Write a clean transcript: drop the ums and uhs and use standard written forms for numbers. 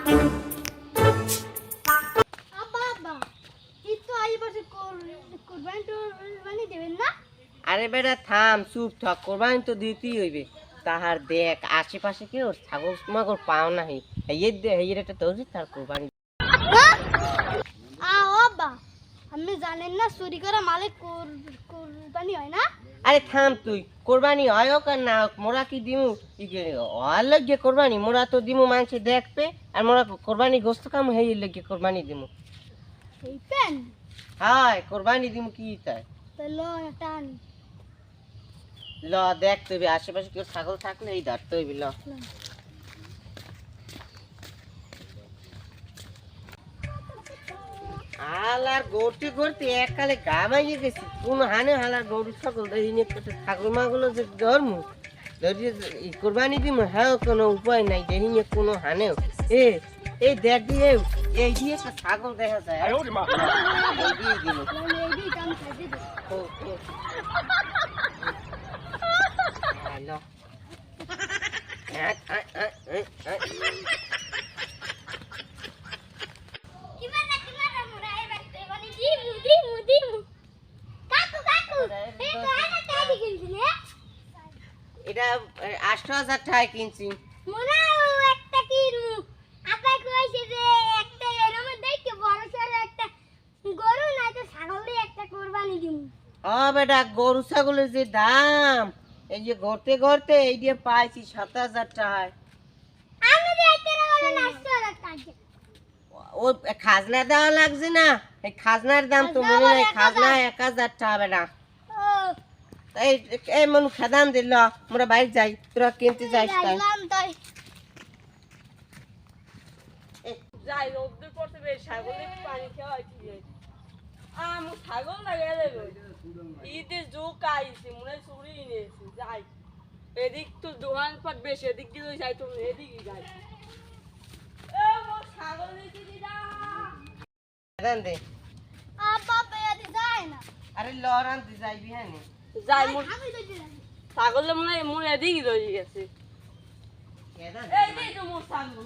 আরে বেটা থাম, চুপ থাক, কোরবানি তো দিতেই হইবে। তাহার দেখ আশেপাশে কেউ ছাগল মাগল পাও নাহি, এটা ধরছি তার কোরবানি। আপনি জানেন না চুরি করা মালিক কোরবানি হয় না? আরে থাম তুই, কোরবানি হয় হোক আর না হোক, মোরা কি দিমু আর লগে কোরবানি? মোরা তো দিমু মানুষে দেখবে, আর মোরা কোরবানি গোস্ত কাম হেই লগে কোরবানি দিমু। এইপেন হাই কোরবানি দিমু কি তাই? তাহলে টান ল দেখ তুই আশেপাশে কেউ ছাগল থাকলে এই ধরতে হইবি। ল হালার গড়তে গড়তে এককালে গা মাইয়ে গেছি, কোন হানে হালার গরু ছাগল ধরিনি, ছাগল মাগুলো যে ধর্ম ধরিয়ে কোরবানি দিমু, হ্যাঁ কোনো উপায় নাই, দেহিনি কোনো হানেও। এই দেখ দিয়ে এই দিয়ে একটা ছাগল দেখা যায়। এটা ৮০০০ টাকা কিনছি। বেটা গরু ছাগলের যে দাম, এই যে ঘরতে ঘরতে এই দিয়ে পাইছি ৭০০০ টাকায়। ও খাজনা দেওয়া লাগছে না, এই খাজনার দাম তো মনে নাই, খাজনা ১০০০ টাকা বেটা। এই মনু খাদান দিল, আমরা বাইরে যাই, তোরা কিনতে যাইস তাই। যাই রোদ্দুর পড়তে বেশ ছাগলের পানি খাওয়াই আমি ছাগল না গেলে ঈদের যোগ আইছে মনে চুরি নিয়েছি। যাই এদিক তো দোকান পাট বেশ, এদিক দিয়ে যাই, তো এদিকে যাই। ছাগল দিতে দিদা দে আরে লরান দি যাইবি হ্যাঁ যাই ছাগলের মনে হয় মনে এদিকে রয়ে গেছে। এই তো মোর ছাগল